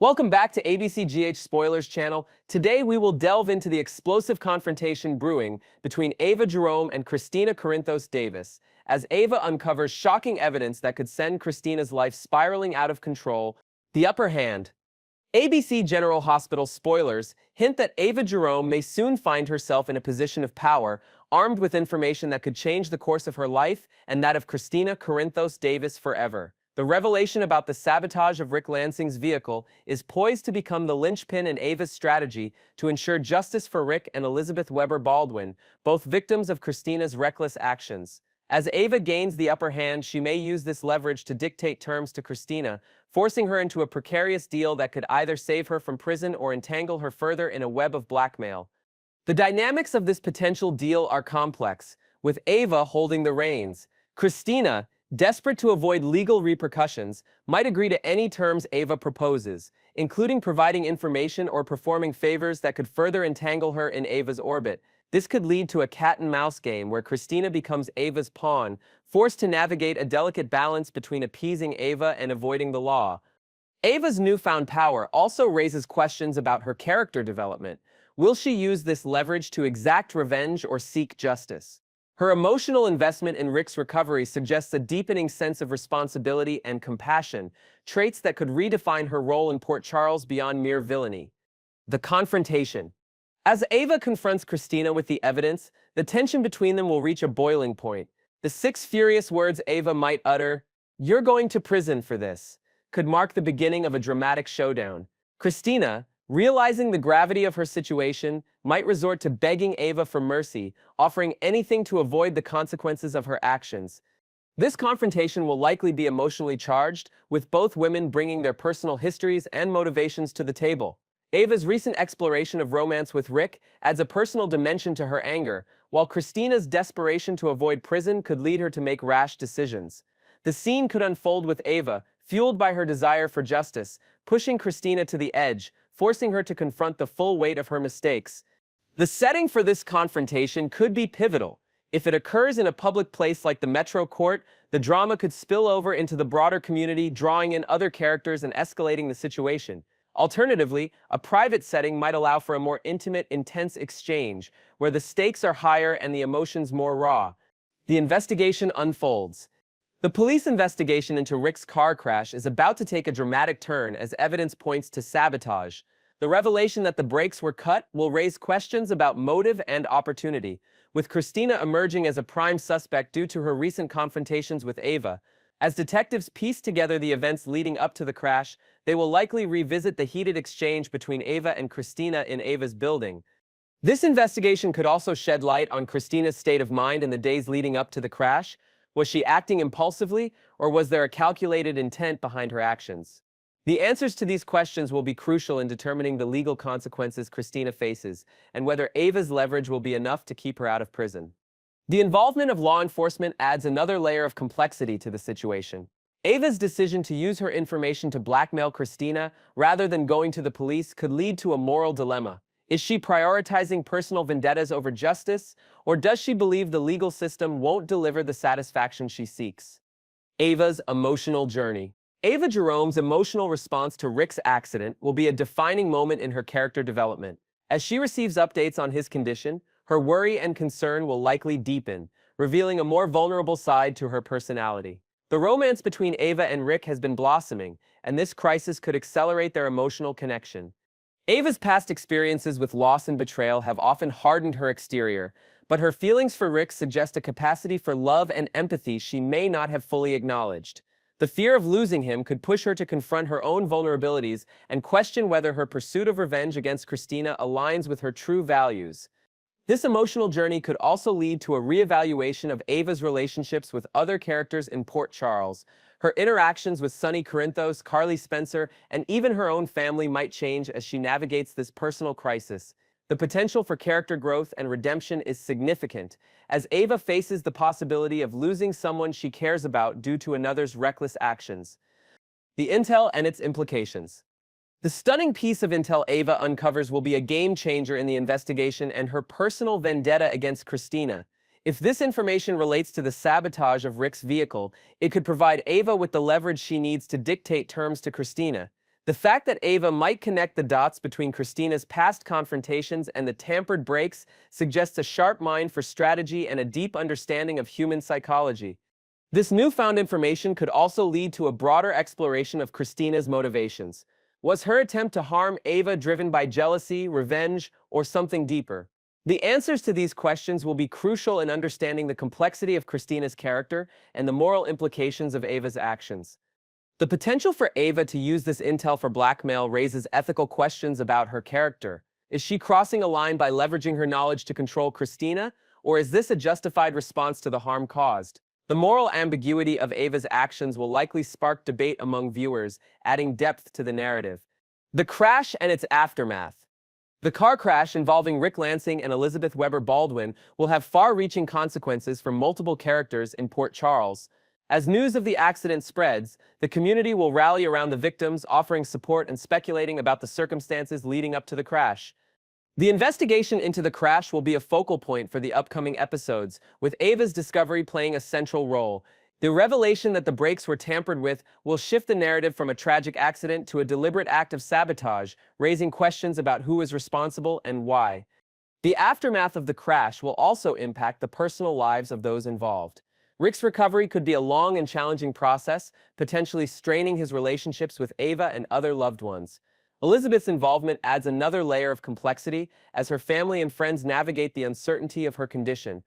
Welcome back to ABCGH Spoilers channel. Today we will delve into the explosive confrontation brewing between Ava Jerome and Kristina Corinthos Davis, as Ava uncovers shocking evidence that could send Kristina's life spiraling out of control. The upper hand. ABC General Hospital spoilers hint that Ava Jerome may soon find herself in a position of power, armed with information that could change the course of her life and that of Kristina Corinthos Davis forever. The revelation about the sabotage of Rick Lansing's vehicle is poised to become the linchpin in Ava's strategy to ensure justice for Rick and Elizabeth Weber Baldwin, both victims of Kristina's reckless actions. As Ava gains the upper hand, she may use this leverage to dictate terms to Kristina, forcing her into a precarious deal that could either save her from prison or entangle her further in a web of blackmail. The dynamics of this potential deal are complex, with Ava holding the reins. Kristina, desperate to avoid legal repercussions, might agree to any terms Ava proposes, including providing information or performing favors that could further entangle her in Ava's orbit. This could lead to a cat-and-mouse game where Kristina becomes Ava's pawn, forced to navigate a delicate balance between appeasing Ava and avoiding the law. Ava's newfound power also raises questions about her character development. Will she use this leverage to exact revenge or seek justice? Her emotional investment in Rick's recovery suggests a deepening sense of responsibility and compassion, traits that could redefine her role in Port Charles beyond mere villainy. The confrontation. As Ava confronts Kristina with the evidence, the tension between them will reach a boiling point. The 6 furious words Ava might utter, "You're going to prison for this," could mark the beginning of a dramatic showdown. Kristina, realizing the gravity of her situation, might resort to begging Ava for mercy, offering anything to avoid the consequences of her actions. This confrontation will likely be emotionally charged, with both women bringing their personal histories and motivations to the table. Ava's recent exploration of romance with Rick adds a personal dimension to her anger, while Kristina's desperation to avoid prison could lead her to make rash decisions. The scene could unfold with Ava, fueled by her desire for justice, pushing Kristina to the edge, forcing her to confront the full weight of her mistakes. The setting for this confrontation could be pivotal. If it occurs in a public place like the Metro Court, the drama could spill over into the broader community, drawing in other characters and escalating the situation. Alternatively, a private setting might allow for a more intimate, intense exchange, where the stakes are higher and the emotions more raw. The investigation unfolds. The police investigation into Rick's car crash is about to take a dramatic turn as evidence points to sabotage. The revelation that the brakes were cut will raise questions about motive and opportunity, with Kristina emerging as a prime suspect due to her recent confrontations with Ava. As detectives piece together the events leading up to the crash, they will likely revisit the heated exchange between Ava and Kristina in Ava's building. This investigation could also shed light on Kristina's state of mind in the days leading up to the crash. Was she acting impulsively, or was there a calculated intent behind her actions? The answers to these questions will be crucial in determining the legal consequences Kristina faces, and whether Ava's leverage will be enough to keep her out of prison. The involvement of law enforcement adds another layer of complexity to the situation. Ava's decision to use her information to blackmail Kristina rather than going to the police could lead to a moral dilemma. Is she prioritizing personal vendettas over justice, or does she believe the legal system won't deliver the satisfaction she seeks? Ava's emotional journey. Ava Jerome's emotional response to Rick's accident will be a defining moment in her character development. As she receives updates on his condition, her worry and concern will likely deepen, revealing a more vulnerable side to her personality. The romance between Ava and Rick has been blossoming, and this crisis could accelerate their emotional connection. Ava's past experiences with loss and betrayal have often hardened her exterior, but her feelings for Rick suggest a capacity for love and empathy she may not have fully acknowledged. The fear of losing him could push her to confront her own vulnerabilities and question whether her pursuit of revenge against Kristina aligns with her true values. This emotional journey could also lead to a reevaluation of Ava's relationships with other characters in Port Charles. Her interactions with Sonny Corinthos, Carly Spencer, and even her own family might change as she navigates this personal crisis. The potential for character growth and redemption is significant, as Ava faces the possibility of losing someone she cares about due to another's reckless actions. The intel and its implications. The stunning piece of intel Ava uncovers will be a game changer in the investigation and her personal vendetta against Kristina. If this information relates to the sabotage of Rick's vehicle, it could provide Ava with the leverage she needs to dictate terms to Kristina. The fact that Ava might connect the dots between Kristina's past confrontations and the tampered brakes suggests a sharp mind for strategy and a deep understanding of human psychology. This newfound information could also lead to a broader exploration of Kristina's motivations. Was her attempt to harm Ava driven by jealousy, revenge, or something deeper? The answers to these questions will be crucial in understanding the complexity of Kristina's character and the moral implications of Ava's actions. The potential for Ava to use this intel for blackmail raises ethical questions about her character. Is she crossing a line by leveraging her knowledge to control Kristina, or is this a justified response to the harm caused? The moral ambiguity of Ava's actions will likely spark debate among viewers, adding depth to the narrative. The crash and its aftermath. The car crash involving Rick Lansing and Elizabeth Weber Baldwin will have far-reaching consequences for multiple characters in Port Charles. As news of the accident spreads, the community will rally around the victims, offering support and speculating about the circumstances leading up to the crash. The investigation into the crash will be a focal point for the upcoming episodes, with Ava's discovery playing a central role. The revelation that the brakes were tampered with will shift the narrative from a tragic accident to a deliberate act of sabotage, raising questions about who is responsible and why. The aftermath of the crash will also impact the personal lives of those involved. Rick's recovery could be a long and challenging process, potentially straining his relationships with Ava and other loved ones. Elizabeth's involvement adds another layer of complexity as her family and friends navigate the uncertainty of her condition.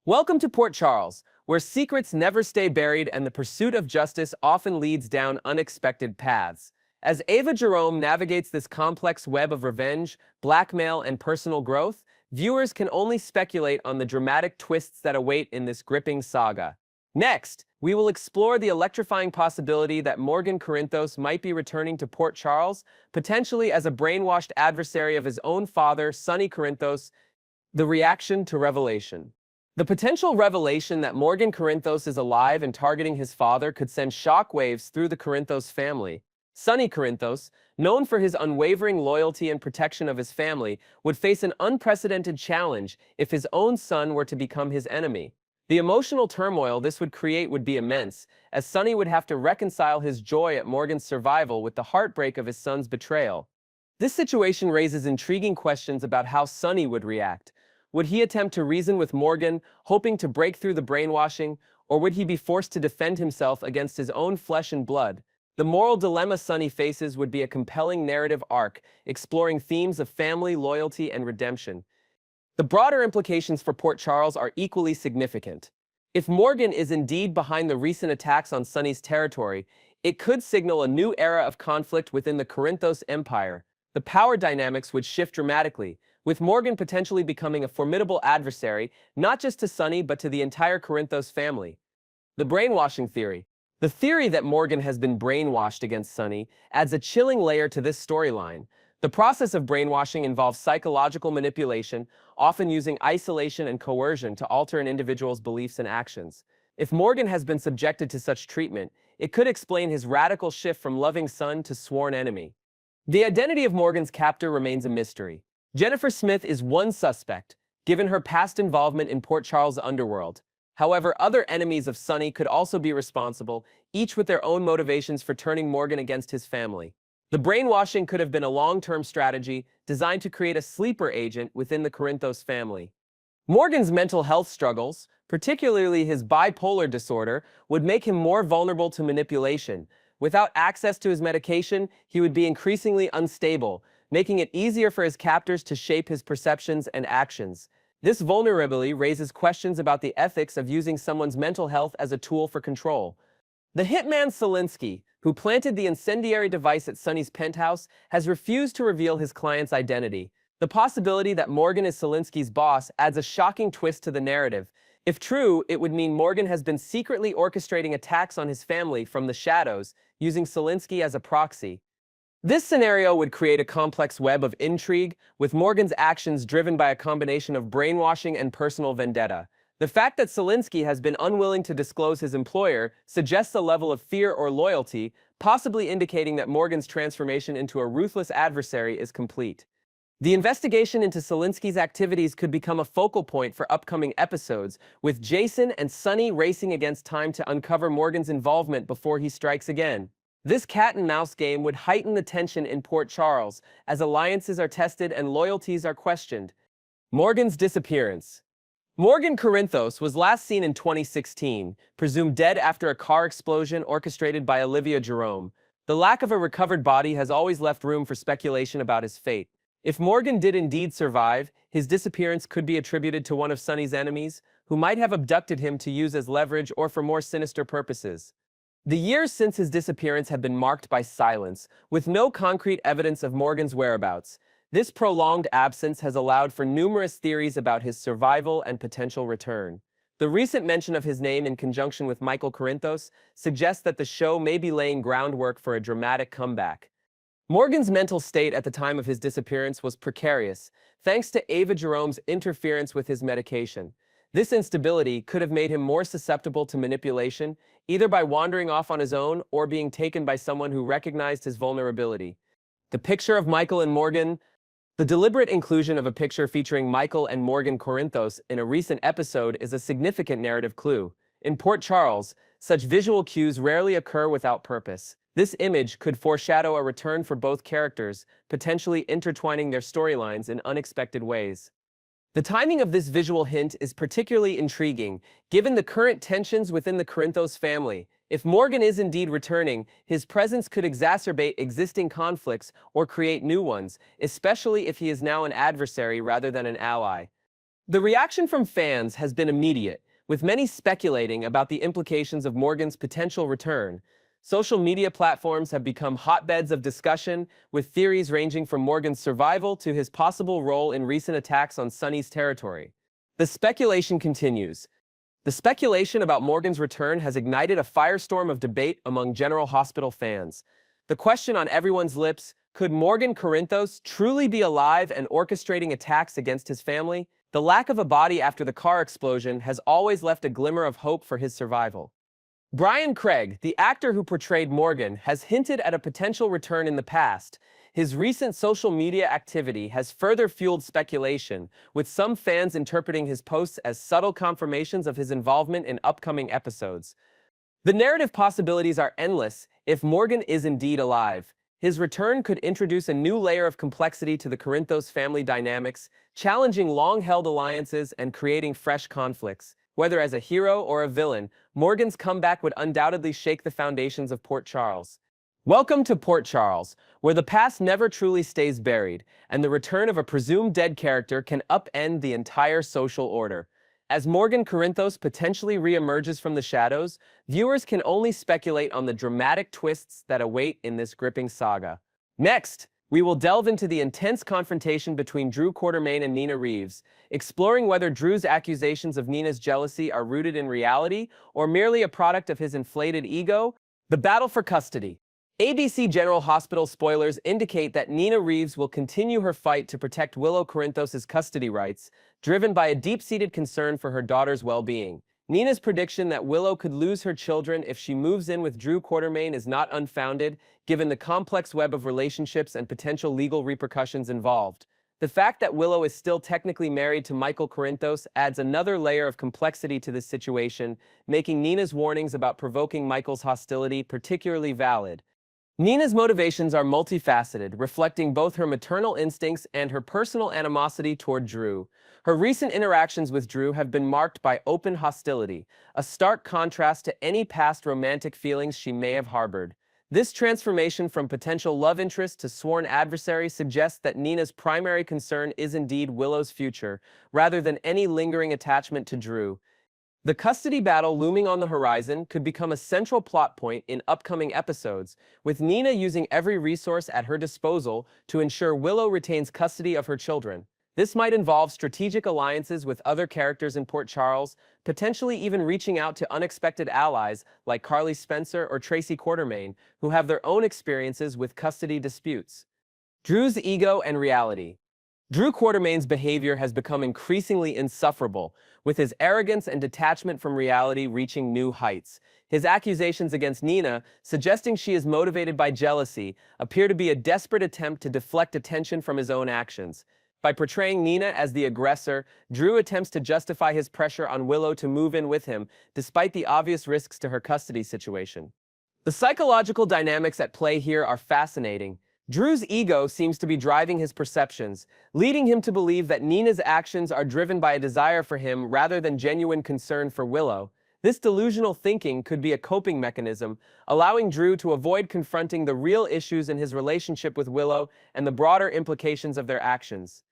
Welcome to Port Charles, where secrets never stay buried and the pursuit of justice often leads down unexpected paths. As Ava Jerome navigates this complex web of revenge, blackmail, and personal growth, viewers can only speculate on the dramatic twists that await in this gripping saga. Next, we will explore the electrifying possibility that Morgan Corinthos might be returning to Port Charles, potentially as a brainwashed adversary of his own father, Sonny Corinthos. The reaction to revelation. The potential revelation that Morgan Corinthos is alive and targeting his father could send shockwaves through the Corinthos family. Sonny Corinthos, known for his unwavering loyalty and protection of his family, would face an unprecedented challenge if his own son were to become his enemy. The emotional turmoil this would create would be immense, as Sonny would have to reconcile his joy at Morgan's survival with the heartbreak of his son's betrayal. This situation raises intriguing questions about how Sonny would react. Would he attempt to reason with Morgan, hoping to break through the brainwashing, or would he be forced to defend himself against his own flesh and blood? The moral dilemma Sonny faces would be a compelling narrative arc, exploring themes of family, loyalty, and redemption. The broader implications for Port Charles are equally significant. If Morgan is indeed behind the recent attacks on Sonny's territory, it could signal a new era of conflict within the Corinthos Empire. The power dynamics would shift dramatically, with Morgan potentially becoming a formidable adversary, not just to Sonny but to the entire Corinthos family. The brainwashing theory. The theory that Morgan has been brainwashed against Sonny adds a chilling layer to this storyline. The process of brainwashing involves psychological manipulation, often using isolation and coercion to alter an individual's beliefs and actions. If Morgan has been subjected to such treatment, it could explain his radical shift from loving son to sworn enemy. The identity of Morgan's captor remains a mystery. Jennifer Smith is one suspect, given her past involvement in Port Charles' underworld. However, other enemies of Sonny could also be responsible, each with their own motivations for turning Morgan against his family. The brainwashing could have been a long-term strategy designed to create a sleeper agent within the Corinthos family. Morgan's mental health struggles, particularly his bipolar disorder, would make him more vulnerable to manipulation. Without access to his medication, he would be increasingly unstable, making it easier for his captors to shape his perceptions and actions. This vulnerability raises questions about the ethics of using someone's mental health as a tool for control. The hitman Selinsky, who planted the incendiary device at Sonny's penthouse, has refused to reveal his client's identity. The possibility that Morgan is Selinsky's boss adds a shocking twist to the narrative. If true, it would mean Morgan has been secretly orchestrating attacks on his family from the shadows, using Selinsky as a proxy. This scenario would create a complex web of intrigue, with Morgan's actions driven by a combination of brainwashing and personal vendetta. The fact that Selinsky has been unwilling to disclose his employer suggests a level of fear or loyalty, possibly indicating that Morgan's transformation into a ruthless adversary is complete. The investigation into Selinsky's activities could become a focal point for upcoming episodes, with Jason and Sonny racing against time to uncover Morgan's involvement before he strikes again. This cat-and-mouse game would heighten the tension in Port Charles, as alliances are tested and loyalties are questioned. Morgan's disappearance. Morgan Corinthos was last seen in 2016, presumed dead after a car explosion orchestrated by Olivia Jerome. The lack of a recovered body has always left room for speculation about his fate. If Morgan did indeed survive, his disappearance could be attributed to one of Sonny's enemies, who might have abducted him to use as leverage or for more sinister purposes. The years since his disappearance have been marked by silence, with no concrete evidence of Morgan's whereabouts. This prolonged absence has allowed for numerous theories about his survival and potential return. The recent mention of his name in conjunction with Michael Corinthos suggests that the show may be laying groundwork for a dramatic comeback. Morgan's mental state at the time of his disappearance was precarious, thanks to Ava Jerome's interference with his medication. This instability could have made him more susceptible to manipulation, either by wandering off on his own or being taken by someone who recognized his vulnerability. The picture of Michael and Morgan. The deliberate inclusion of a picture featuring Michael and Morgan Corinthos in a recent episode is a significant narrative clue. In Port Charles, such visual cues rarely occur without purpose. This image could foreshadow a return for both characters, potentially intertwining their storylines in unexpected ways. The timing of this visual hint is particularly intriguing, given the current tensions within the Corinthos family. If Morgan is indeed returning, his presence could exacerbate existing conflicts or create new ones, especially if he is now an adversary rather than an ally. The reaction from fans has been immediate, with many speculating about the implications of Morgan's potential return. Social media platforms have become hotbeds of discussion, with theories ranging from Morgan's survival to his possible role in recent attacks on Sonny's territory. The speculation continues. The speculation about Morgan's return has ignited a firestorm of debate among General Hospital fans. The question on everyone's lips, could Morgan Corinthos truly be alive and orchestrating attacks against his family? The lack of a body after the car explosion has always left a glimmer of hope for his survival. Brian Craig, the actor who portrayed Morgan, has hinted at a potential return in the past. His recent social media activity has further fueled speculation, with some fans interpreting his posts as subtle confirmations of his involvement in upcoming episodes. The narrative possibilities are endless if Morgan is indeed alive. His return could introduce a new layer of complexity to the Corinthos family dynamics, challenging long-held alliances and creating fresh conflicts. Whether as a hero or a villain, Morgan's comeback would undoubtedly shake the foundations of Port Charles. Welcome to Port Charles, where the past never truly stays buried, and the return of a presumed dead character can upend the entire social order. As Morgan Corinthos potentially re-emerges from the shadows, viewers can only speculate on the dramatic twists that await in this gripping saga. Next, we will delve into the intense confrontation between Drew Quartermaine and Nina Reeves, exploring whether Drew's accusations of Nina's jealousy are rooted in reality or merely a product of his inflated ego. The battle for custody. ABC General Hospital spoilers indicate that Nina Reeves will continue her fight to protect Willow Corinthos' custody rights, driven by a deep-seated concern for her daughter's well-being. Nina's prediction that Willow could lose her children if she moves in with Drew Quartermaine is not unfounded, given the complex web of relationships and potential legal repercussions involved. The fact that Willow is still technically married to Michael Corinthos adds another layer of complexity to this situation, making Nina's warnings about provoking Michael's hostility particularly valid. Nina's motivations are multifaceted, reflecting both her maternal instincts and her personal animosity toward Drew. Her recent interactions with Drew have been marked by open hostility, a stark contrast to any past romantic feelings she may have harbored. This transformation from potential love interest to sworn adversary suggests that Nina's primary concern is indeed Willow's future, rather than any lingering attachment to Drew. The custody battle looming on the horizon could become a central plot point in upcoming episodes, with Nina using every resource at her disposal to ensure Willow retains custody of her children. This might involve strategic alliances with other characters in Port Charles, potentially even reaching out to unexpected allies like Carly Spencer or Tracy Quartermaine, who have their own experiences with custody disputes. Drew's ego and reality. Drew Quartermaine's behavior has become increasingly insufferable, with his arrogance and detachment from reality reaching new heights. His accusations against Nina, suggesting she is motivated by jealousy, appear to be a desperate attempt to deflect attention from his own actions. By portraying Nina as the aggressor, Drew attempts to justify his pressure on Willow to move in with him, despite the obvious risks to her custody situation. The psychological dynamics at play here are fascinating. Drew's ego seems to be driving his perceptions, leading him to believe that Nina's actions are driven by a desire for him rather than genuine concern for Willow. This delusional thinking could be a coping mechanism, allowing Drew to avoid confronting the real issues in his relationship with Willow and the broader implications of their actions.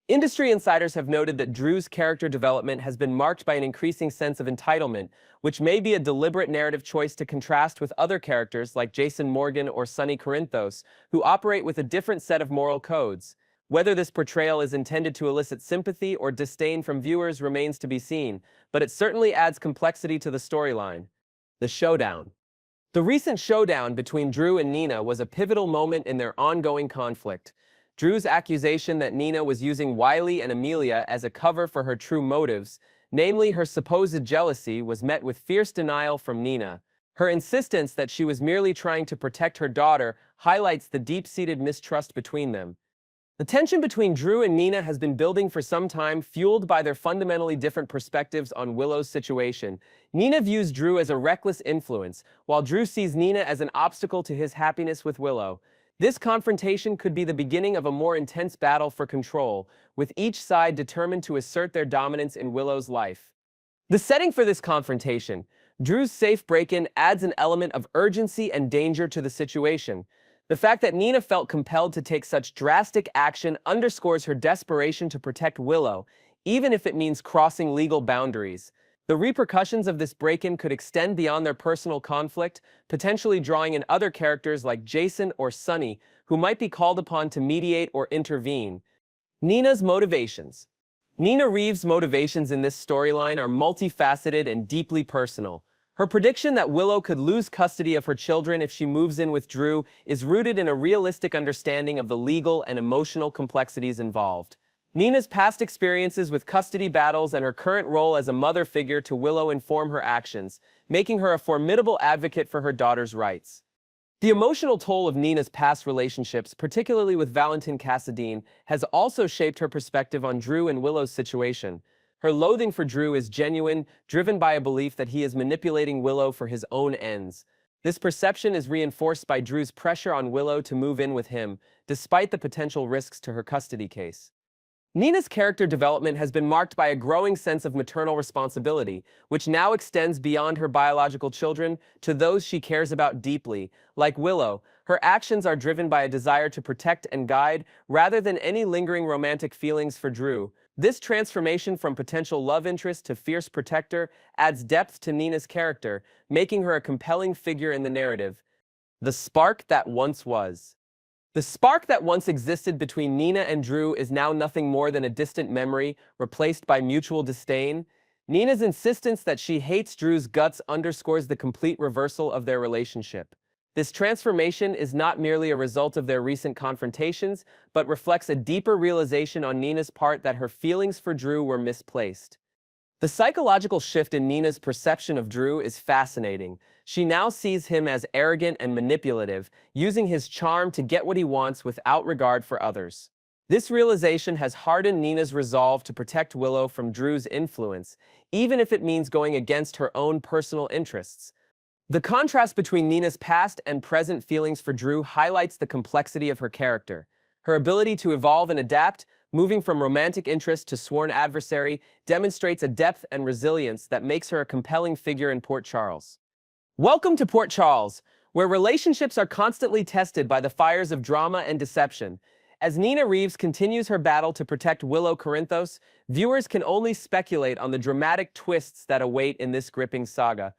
Industry insiders have noted that Drew's character development has been marked by an increasing sense of entitlement, which may be a deliberate narrative choice to contrast with other characters like Jason Morgan or Sonny Corinthos, who operate with a different set of moral codes. Whether this portrayal is intended to elicit sympathy or disdain from viewers remains to be seen, but it certainly adds complexity to the storyline. The Showdown. The recent showdown between Drew and Nina was a pivotal moment in their ongoing conflict. Drew's accusation that Nina was using Wiley and Amelia as a cover for her true motives, namely her supposed jealousy, was met with fierce denial from Nina. Her insistence that she was merely trying to protect her daughter highlights the deep-seated mistrust between them. The tension between Drew and Nina has been building for some time, fueled by their fundamentally different perspectives on Willow's situation. Nina views Drew as a reckless influence, while Drew sees Nina as an obstacle to his happiness with Willow. This confrontation could be the beginning of a more intense battle for control, with each side determined to assert their dominance in Willow's life. The setting for this confrontation, Drew's safe break-in, adds an element of urgency and danger to the situation. The fact that Nina felt compelled to take such drastic action underscores her desperation to protect Willow, even if it means crossing legal boundaries. The repercussions of this break-in could extend beyond their personal conflict, potentially drawing in other characters like Jason or Sonny, who might be called upon to mediate or intervene. Nina's motivations. Nina Reeves' motivations in this storyline are multifaceted and deeply personal. Her prediction that Willow could lose custody of her children if she moves in with Drew is rooted in a realistic understanding of the legal and emotional complexities involved. Nina's past experiences with custody battles and her current role as a mother figure to Willow inform her actions, making her a formidable advocate for her daughter's rights. The emotional toll of Nina's past relationships, particularly with Valentin Cassadine, has also shaped her perspective on Drew and Willow's situation. Her loathing for Drew is genuine, driven by a belief that he is manipulating Willow for his own ends. This perception is reinforced by Drew's pressure on Willow to move in with him, despite the potential risks to her custody case. Nina's character development has been marked by a growing sense of maternal responsibility, which now extends beyond her biological children to those she cares about deeply. Like Willow, her actions are driven by a desire to protect and guide, rather than any lingering romantic feelings for Drew. This transformation from potential love interest to fierce protector adds depth to Nina's character, making her a compelling figure in the narrative. The spark that once was. The spark that once existed between Nina and Drew is now nothing more than a distant memory, replaced by mutual disdain. Nina's insistence that she hates Drew's guts underscores the complete reversal of their relationship. This transformation is not merely a result of their recent confrontations, but reflects a deeper realization on Nina's part that her feelings for Drew were misplaced. The psychological shift in Nina's perception of Drew is fascinating. She now sees him as arrogant and manipulative, using his charm to get what he wants without regard for others. This realization has hardened Nina's resolve to protect Willow from Drew's influence, even if it means going against her own personal interests. The contrast between Nina's past and present feelings for Drew highlights the complexity of her character. Her ability to evolve and adapt, moving from romantic interest to sworn adversary, demonstrates a depth and resilience that makes her a compelling figure in Port Charles. Welcome to Port Charles, where relationships are constantly tested by the fires of drama and deception. As Nina Reeves continues her battle to protect Willow Corinthos, viewers can only speculate on the dramatic twists that await in this gripping saga.